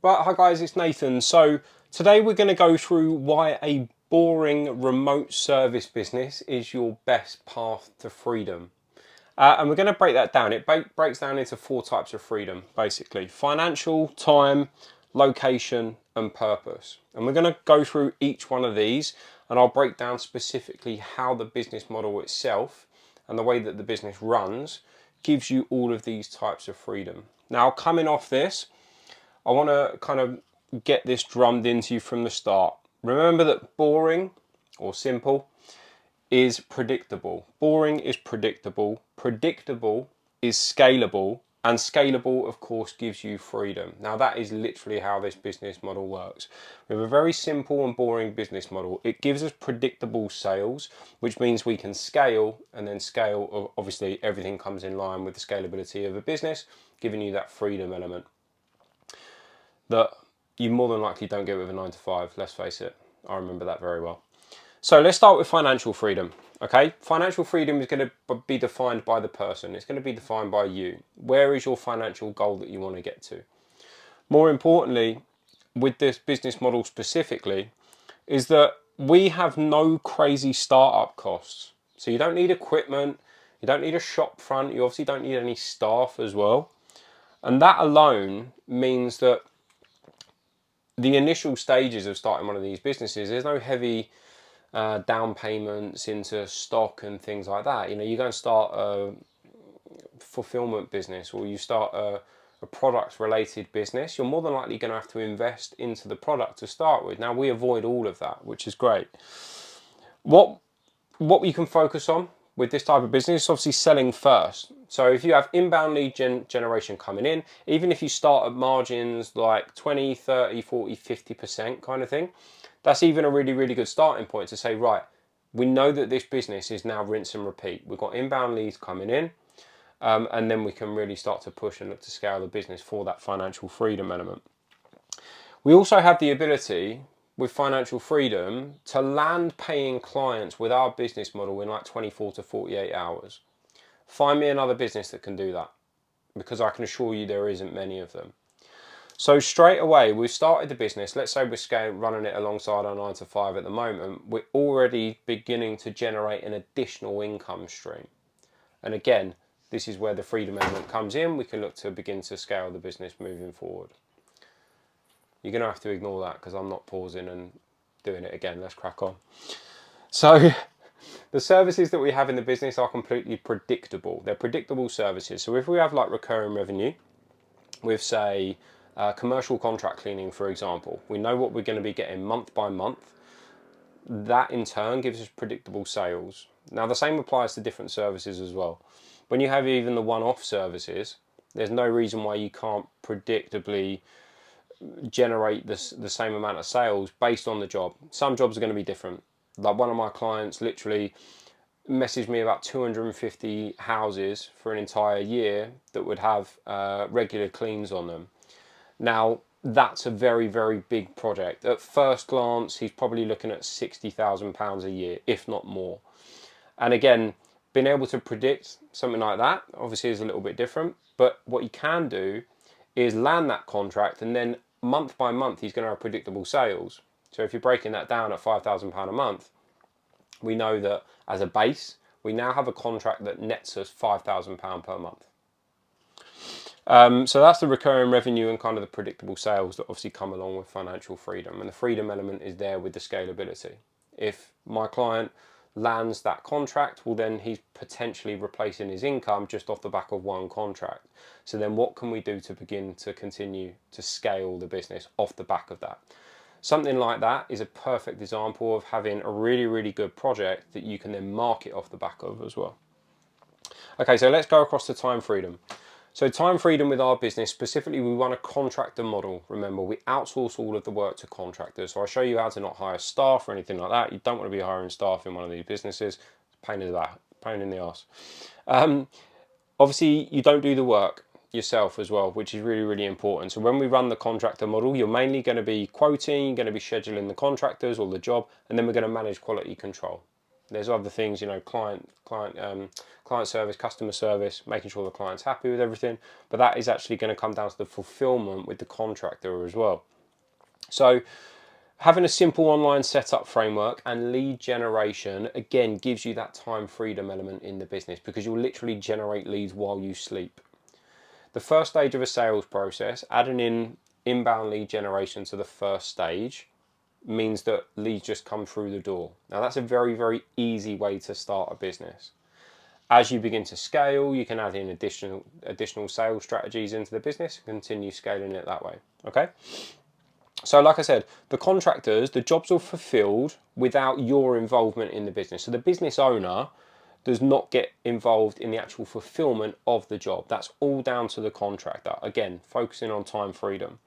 Right, hi guys, it's Nathan. So today we're going to go through why a boring remote service business is your best path to freedom. And we're going to break that down. It breaks down into four types of freedom, basically: financial, time, location, and purpose. And we're going to go through each one of these, and I'll break down specifically how the business model itself and the way that the business runs gives you all of these types of freedom. Now, coming off this, I want to kind of get this drummed into you from the start. Remember that boring or simple is predictable. Boring is predictable. Predictable is scalable. And scalable, of course, gives you freedom. Now, that is literally how this business model works. We have a very simple and boring business model. It gives us predictable sales, which means we can scale, and then scale, obviously, everything comes in line with the scalability of a business, giving you that freedom element that you more than likely don't get with a 9 to 5, let's face it. I remember that very well. So let's start with financial freedom. Okay, financial freedom is going to be defined by the person. It's going to be defined by you. Where is your financial goal that you want to get to? More importantly, with this business model specifically, is that we have no crazy startup costs. So you don't need equipment, you don't need a shop front, you obviously don't need any staff as well. And that alone means that the initial stages of starting one of these businesses, there's no heavy down payments into stock and things like that. You know, you go and start a fulfillment business, or you start a product related business, you're more than likely going to have to invest into the product to start with. Now, we avoid all of that, which is great. What we can focus on with this type of business is obviously selling first. So if you have inbound lead generation coming in, even if you start at margins like 20, 30, 40, 50% kind of thing, that's even a really, really good starting point to say, right, we know that this business is now rinse and repeat. We've got inbound leads coming in, and then we can really start to push and look to scale the business for that financial freedom element. We also have the ability with financial freedom to land paying clients with our business model in like 24 to 48 hours. Find me another business that can do that, because I can assure you there isn't many of them. So straight away, we've started the business. Let's say we're running it alongside our 9 to 5 at the moment. We're already beginning to generate an additional income stream. And again, this is where the freedom element comes in. We can look to begin to scale the business moving forward. You're going to have to ignore that because I'm not pausing and doing it again. Let's crack on. So the services that we have in the business are completely predictable. They're predictable services. So if we have like recurring revenue with, say, commercial contract cleaning, for example, we know what we're going to be getting month by month. That in turn gives us predictable sales. Now, the same applies to different services as well. When you have even the one-off services, there's no reason why you can't predictably generate the same amount of sales based on the job. Some jobs are going to be different. Like one of my clients literally messaged me about 250 houses for an entire year that would have regular cleans on them. Now, that's a very, very big project. At first glance, he's probably looking at £60,000 a year, if not more. And again, being able to predict something like that obviously is a little bit different. But what you can do is land that contract, and then month by month, he's going to have predictable sales. So if you're breaking that down at £5,000 a month, we know that as a base, we now have a contract that nets us £5,000 per month. So that's the recurring revenue and kind of the predictable sales that obviously come along with financial freedom. And the freedom element is there with the scalability. If my client lands that contract, well, then he's potentially replacing his income just off the back of one contract. So then what can we do to begin to continue to scale the business off the back of that? Something like that is a perfect example of having a really, really good project that you can then market off the back of as well. Okay, so let's go across to time freedom. So time freedom with our business, specifically we run a contractor model. Remember, we outsource all of the work to contractors. So I'll show you how to not hire staff or anything like that. You don't want to be hiring staff in one of these businesses. It's a pain in the ass. Obviously, you don't do the work yourself as well, which is really, really important. So when we run the contractor model, you're mainly going to be quoting, you're going to be scheduling the contractors or the job, and then we're going to manage quality control. There's other things, you know, client service, customer service, making sure the client's happy with everything. But that is actually going to come down to the fulfillment with the contractor as well. So having a simple online setup framework and lead generation, again, gives you that time freedom element in the business, because you'll literally generate leads while you sleep. The first stage of a sales process, adding in inbound lead generation to the first stage, means that leads just come through the door. Now that's a very, very easy way to start a business. As you begin to scale, you can add in additional sales strategies into the business and continue scaling it that way. Okay. So like I said, the contractors, the jobs are fulfilled without your involvement in the business. So the business owner does not get involved in the actual fulfillment of the job. That's all down to the contractor. Again, focusing on time freedom.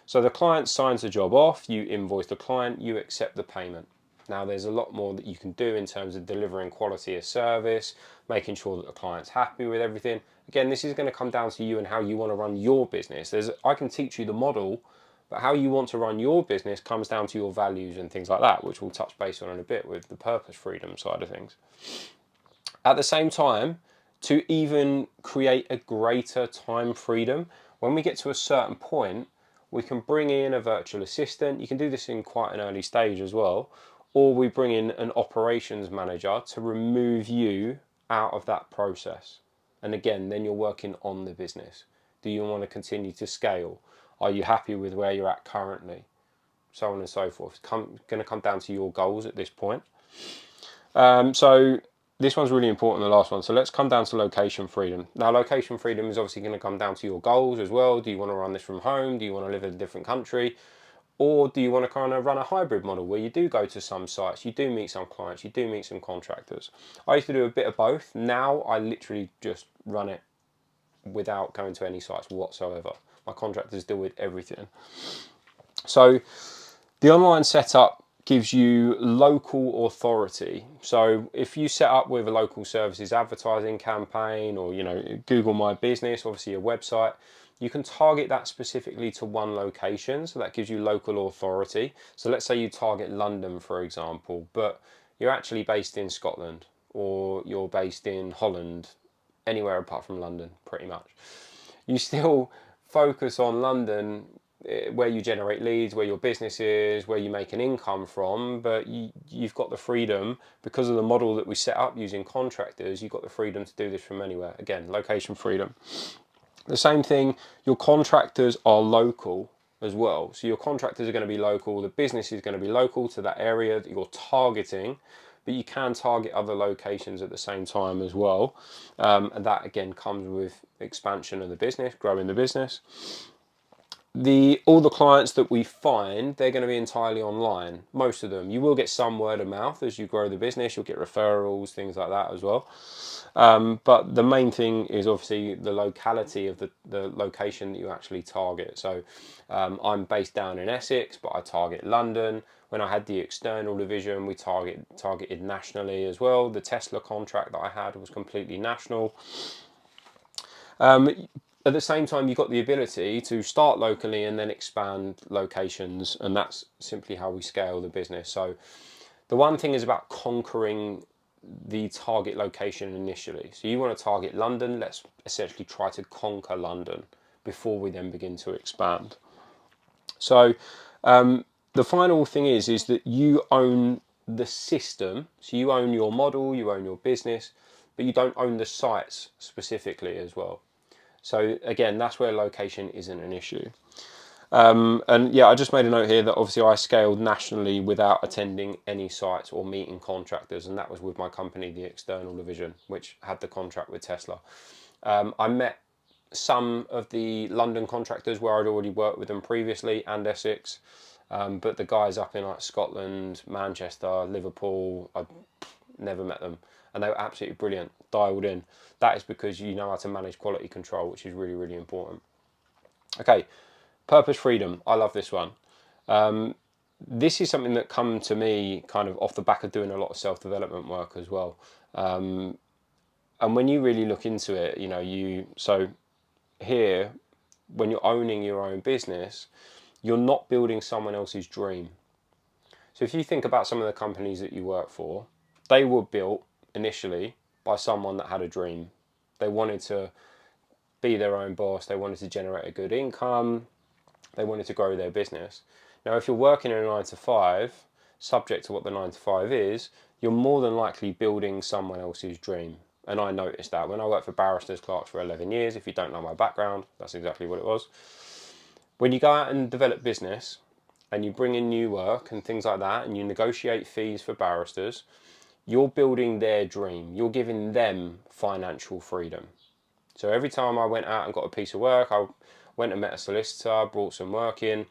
So the client signs the job off, you invoice the client, you accept the payment. Now there's a lot more that you can do in terms of delivering quality of service, making sure that the client's happy with everything. Again, this is going to come down to you and how you want to run your business. I can teach you the model, but how you want to run your business comes down to your values and things like that, which we'll touch base on in a bit with the purpose freedom side of things. At the same time, to even create a greater time freedom, when we get to a certain point, we can bring in a virtual assistant. You can do this in quite an early stage as well, or we bring in an operations manager to remove you out of that process. And again, then you're working on the business. Do you want to continue to scale? Are you happy with where you're at currently? So on and so forth. It's going to come down to your goals at this point. So this one's really important, the last one. So let's come down to location freedom. Now, location freedom is obviously going to come down to your goals as well. Do you want to run this from home? Do you want to live in a different country? Or do you want to kind of run a hybrid model where you do go to some sites, you do meet some clients, you do meet some contractors? I used to do a bit of both. Now I literally just run it without going to any sites whatsoever. My contractors deal with everything. So the online setup gives you local authority. So if you set up with a local services advertising campaign, or Google My Business, obviously a website, you can target that specifically to one location. So that gives you local authority. So let's say you target London, for example, but you're actually based in Scotland, or you're based in Holland, anywhere apart from London, pretty much. You still focus on London, where you generate leads, where your business is, where you make an income from, but you've got the freedom, because of the model that we set up using contractors, you've got the freedom to do this from anywhere. Again, location freedom. The same thing, your contractors are local as well. So your contractors are going to be local, the business is going to be local to that area that you're targeting, but you can target other locations at the same time as well. And that again comes with expansion of the business, growing the business. All the clients that we find, they're going to be entirely online, most of them. You will get some word of mouth as you grow the business, you'll get referrals, things like that as well. But the main thing is obviously the locality of the location that you actually target. So I'm based down in Essex, but I target London. When I had the external division, we targeted nationally as well. The Tesla contract that I had was completely national. At the same time, you've got the ability to start locally and then expand locations, and that's simply how we scale the business. So the one thing is about conquering the target location initially. So you want to target London, let's essentially try to conquer London before we then begin to expand. So the final thing is that you own the system. So you own your model, you own your business, but you don't own the sites specifically as well. So again, that's where location isn't an issue. And yeah, I just made a note here that obviously I scaled nationally without attending any sites or meeting contractors, and that was with my company, the external division, which had the contract with Tesla. I met some of the London contractors where I'd already worked with them previously, and Essex, but the guys up in like Scotland, Manchester, Liverpool, I've never met them, and they were absolutely brilliant, dialed in. That is because you know how to manage quality control, which is really, really important. Okay, purpose freedom. I love this one. This is something that come to me kind of off the back of doing a lot of self-development work as well. And when you really look into it, so here, when you're owning your own business, you're not building someone else's dream. So if you think about some of the companies that you work for, they were built initially by someone that had a dream. They wanted to be their own boss. They wanted to generate a good income. They wanted to grow their business. Now, if you're working in a 9 to 5, subject to what the 9 to 5 is, you're more than likely building someone else's dream. And I noticed that when I worked for barristers clerks for 11 years. If you don't know my background, that's exactly what it was. When you go out and develop business and you bring in new work and things like that, and you negotiate fees for barristers, you're building their dream. You're giving them financial freedom. So every time I went out and got a piece of work, I went and met a solicitor, brought some work in,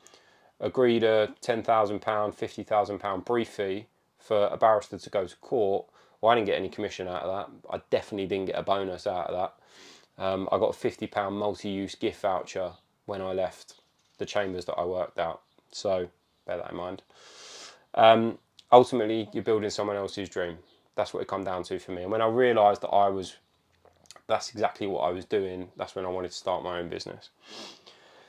agreed a £10,000, £50,000 brief fee for a barrister to go to court. Well, I didn't get any commission out of that. I definitely didn't get a bonus out of that. I got a £50 multi-use gift voucher when I left the chambers that I worked out. So bear that in mind. Ultimately, you're building someone else's dream. That's what it come down to for me. And when I realised that that's exactly what I was doing, that's when I wanted to start my own business.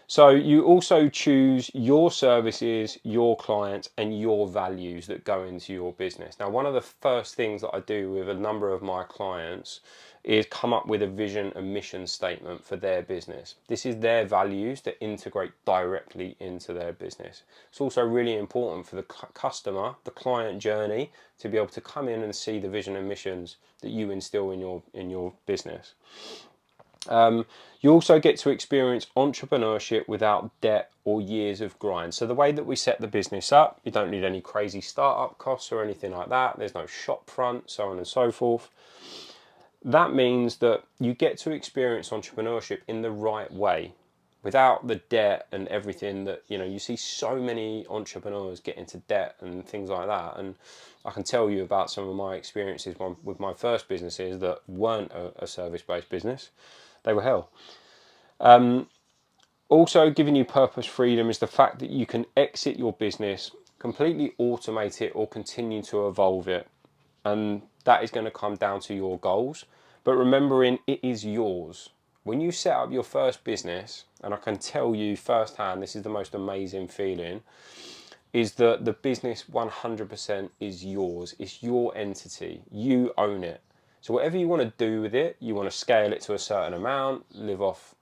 So you also choose your services, your clients, and your values that go into your business. Now, one of the first things that I do with a number of my clients is come up with a vision and mission statement for their business. This is their values that integrate directly into their business. It's also really important for the customer, the client journey, to be able to come in and see the vision and missions that you instill in your business. You also get to experience entrepreneurship without debt or years of grind. So the way that we set the business up, you don't need any crazy startup costs or anything like that. There's no shop front, so on and so forth. That means that you get to experience entrepreneurship in the right way, without the debt and everything that, you see so many entrepreneurs get into debt and things like that. And I can tell you about some of my experiences with my first businesses that weren't a service-based business. They were hell. Also giving you purpose freedom is the fact that you can exit your business, completely automate it, or continue to evolve it. And that is going to come down to your goals. But remembering it is yours. When you set up your first business, and I can tell you firsthand, this is the most amazing feeling, is that the business 100% is yours. It's your entity. You own it. So whatever you want to do with it, you want to scale it to a certain amount, live off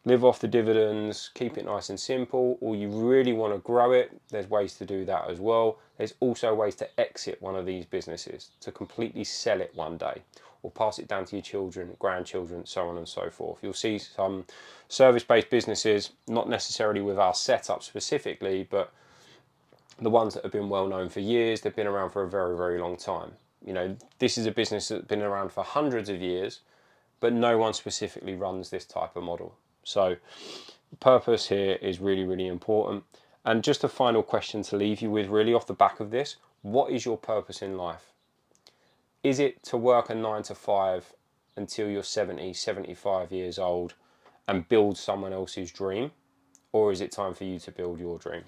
the dividends, keep it nice and simple, or you really want to grow it, there's ways to do that as well. There's also ways to exit one of these businesses, to completely sell it one day, or pass it down to your children, grandchildren, so on and so forth. You'll see some service-based businesses, not necessarily with our setup specifically, but the ones that have been well known for years, they've been around for a very, very long time. This is a business that's been around for hundreds of years, but no one specifically runs this type of model. So purpose here is really, really important. And just a final question to leave you with, really off the back of this, what is your purpose in life? Is it to work a 9 to 5 until you're 70, 75 years old and build someone else's dream? Or is it time for you to build your dream?